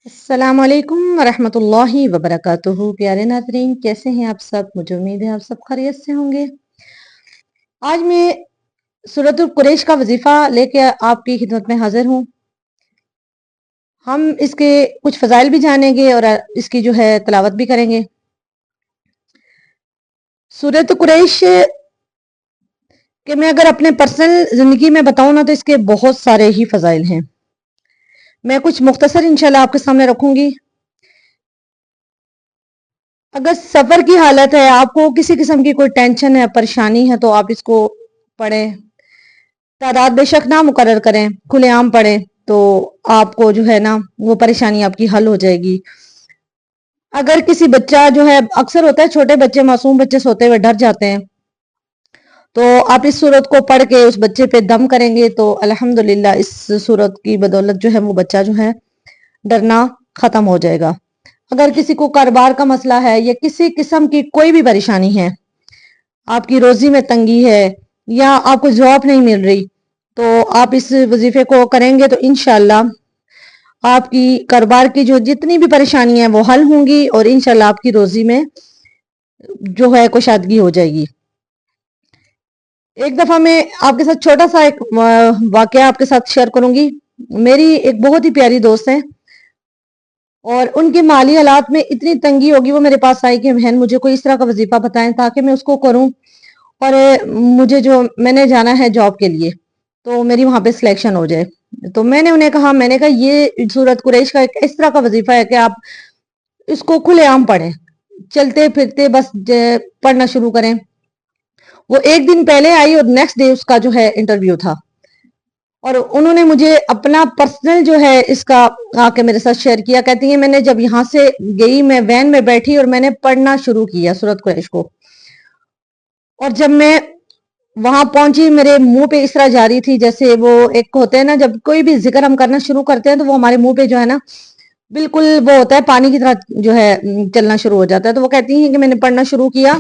السلام علیکم ورحمۃ اللہ وبرکاتہ۔ پیارے ناظرین، کیسے ہیں آپ سب؟ مجھے امید ہے آپ سب خیریت سے ہوں گے۔ آج میں سورۃ القریش کا وظیفہ لے کے آپ کی خدمت میں حاضر ہوں۔ ہم اس کے کچھ فضائل بھی جانیں گے اور اس کی جو ہے تلاوت بھی کریں گے۔ سورۃ قریش کہ میں اگر اپنے پرسنل زندگی میں بتاؤں نا تو اس کے بہت سارے ہی فضائل ہیں۔ میں کچھ مختصر انشاءاللہ آپ کے سامنے رکھوں گی۔ اگر سفر کی حالت ہے، آپ کو کسی قسم کی کوئی ٹینشن ہے، پریشانی ہے، تو آپ اس کو پڑھیں۔ تعداد بے شک نہ مقرر کریں، کھلے عام پڑھیں تو آپ کو جو ہے نا وہ پریشانی آپ کی حل ہو جائے گی۔ اگر کسی بچہ جو ہے، اکثر ہوتا ہے چھوٹے بچے، معصوم بچے سوتے ہوئے ڈر جاتے ہیں، تو آپ اس سورت کو پڑھ کے اس بچے پہ دم کریں گے تو الحمدللہ اس سورت کی بدولت جو ہے وہ بچہ جو ہے ڈرنا ختم ہو جائے گا۔ اگر کسی کو کاروبار کا مسئلہ ہے یا کسی قسم کی کوئی بھی پریشانی ہے، آپ کی روزی میں تنگی ہے یا آپ کو جاب نہیں مل رہی، تو آپ اس وظیفے کو کریں گے تو انشاءاللہ آپ کی کاروبار کی جو جتنی بھی پریشانی ہیں وہ حل ہوں گی اور انشاءاللہ آپ کی روزی میں جو ہے کشادگی ہو جائے گی۔ ایک دفعہ میں آپ کے ساتھ چھوٹا سا ایک واقعہ آپ کے ساتھ شیئر کروں گی۔ میری ایک بہت ہی پیاری دوست ہے اور ان کے مالی حالات میں اتنی تنگی ہوگی، وہ میرے پاس آئی کہ بہن مجھے کوئی اس طرح کا وظیفہ بتائیں تاکہ میں اس کو کروں اور مجھے جو میں نے جانا ہے جاب کے لیے تو میری وہاں پہ سلیکشن ہو جائے۔ تو میں نے انہیں کہا، میں نے کہا یہ سورۃ قریش کا ایک اس طرح کا وظیفہ ہے کہ آپ اس کو کھلے عام پڑھیں، چلتے پھرتے بس پڑھنا شروع کریں۔ وہ ایک دن پہلے آئی اور نیکسٹ ڈے اس کا جو ہے انٹرویو تھا، اور انہوں نے مجھے اپنا پرسنل جو ہے اس کا آ کے میرے ساتھ شیئر کیا۔ کہتی ہیں میں نے جب یہاں سے گئی، میں وین میں بیٹھی اور میں نے پڑھنا شروع کیا سورۃ قریش کو، اور جب میں وہاں پہنچی میرے منہ پہ اس طرح جاری تھی جیسے وہ ایک ہوتے ہیں نا، جب کوئی بھی ذکر ہم کرنا شروع کرتے ہیں تو وہ ہمارے منہ پہ جو ہے نا بالکل وہ ہوتا ہے پانی کی طرح جو ہے چلنا شروع ہو جاتا ہے۔ تو وہ کہتی ہیں کہ میں نے پڑھنا شروع کیا،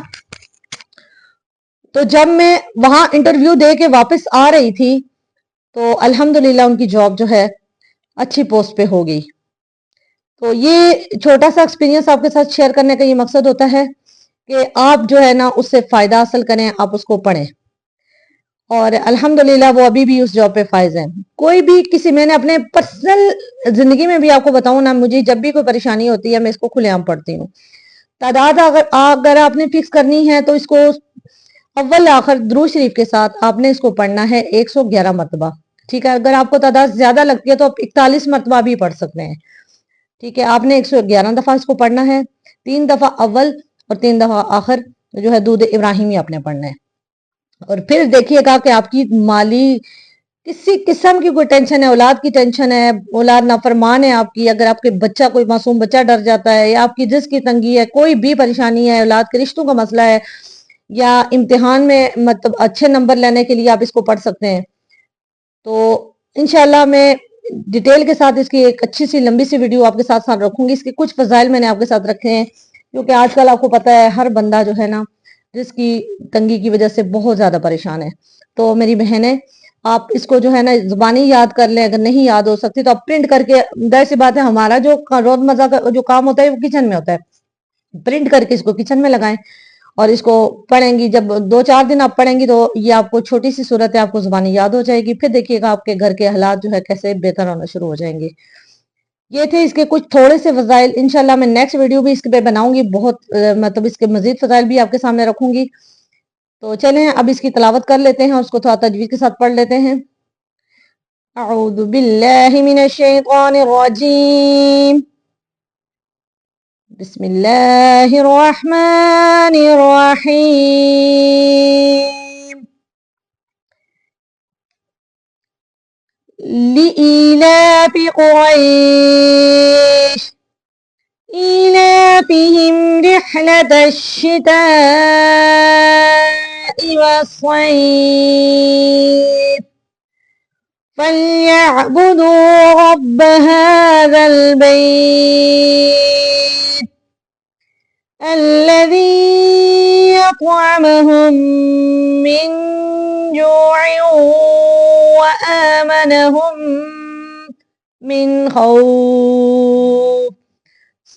تو جب میں وہاں انٹرویو دے کے واپس آ رہی تھی تو الحمدللہ ان کی جاب جو ہے اچھی پوسٹ پہ ہو گئی۔ تو یہ چھوٹا سا ایکسپیرینس آپ کے ساتھ شیئر کرنے کا یہ مقصد ہوتا ہے کہ آپ جو ہے نا اس سے فائدہ حاصل کریں، آپ اس کو پڑھیں، اور الحمدللہ وہ ابھی بھی اس جاب پہ فائز ہیں۔ کوئی بھی کسی، میں نے اپنے پرسنل زندگی میں بھی آپ کو بتاؤں نا، مجھے جب بھی کوئی پریشانی ہوتی ہے میں اس کو کھلے عام پڑھتی ہوں۔ تعداد اگر آپ نے فکس کرنی ہے تو اس کو اول آخر درود شریف کے ساتھ آپ نے اس کو پڑھنا ہے 111 مرتبہ، ٹھیک ہے؟ اگر آپ کو تعداد زیادہ لگتی ہے تو آپ 41 مرتبہ بھی پڑھ سکتے ہیں، ٹھیک ہے؟ آپ نے 111 دفعہ اس کو پڑھنا ہے، 3 دفعہ اول اور 3 دفعہ آخر جو ہے درود ابراہیمی آپ نے پڑھنا ہے۔ اور پھر دیکھیے گا کہ آپ کی مالی کسی قسم کی کوئی ٹینشن ہے، اولاد کی ٹینشن ہے، اولاد نافرمان ہے آپ کی، اگر آپ کے بچہ کوئی معصوم بچہ ڈر جاتا ہے یا آپ کی رزق کی تنگی ہے، کوئی بھی پریشانی ہے، اولاد کے رشتوں کا مسئلہ ہے، یا امتحان میں مطلب اچھے نمبر لینے کے لیے آپ اس کو پڑھ سکتے ہیں۔ تو انشاءاللہ میں ڈیٹیل کے ساتھ اس کی ایک اچھی سی لمبی سی ویڈیو آپ کے ساتھ رکھوں گی۔ اس کے کچھ فضائل میں نے آپ کے ساتھ رکھے ہیں، کیونکہ آج کل آپ کو پتہ ہے ہر بندہ جو ہے نا جس کی تنگی کی وجہ سے بہت زیادہ پریشان ہے۔ تو میری بہنیں، آپ اس کو جو ہے نا زبانی یاد کر لیں، اگر نہیں یاد ہو سکتی تو آپ پرنٹ کر کے، ظاہر سی بات ہے ہمارا جو روزمرہ کا جو کام ہوتا ہے وہ کچن میں ہوتا ہے، پرنٹ کر کے اس کو کچن میں لگائیں اور اس کو پڑھیں گی۔ جب 2-4 دن آپ پڑھیں گی تو یہ آپ کو چھوٹی سی صورت ہے، آپ کو زبانی یاد ہو جائے گی، پھر دیکھیے گا آپ کے گھر کے حالات جو ہے کیسے بہتر ہونا شروع ہو جائیں گے۔ یہ تھے اس کے کچھ تھوڑے سے فضائل۔ انشاءاللہ میں نیکسٹ ویڈیو بھی اس پہ بناؤں گی، بہت مطلب اس کے مزید فضائل بھی آپ کے سامنے رکھوں گی۔ تو چلیں اب اس کی تلاوت کر لیتے ہیں اور اس کو تھوڑا تجوید کے ساتھ پڑھ لیتے ہیں۔ اعوذ باللہ من الشیطان الرجیم، بسم اللہ الرحمن الرحیم، لإیلاف قریش إيلافهم رحلة الشتاء والصيف فليعبدوا رب هذا البيت الذي يطعمهم من جوع وآمنهم من خوف۔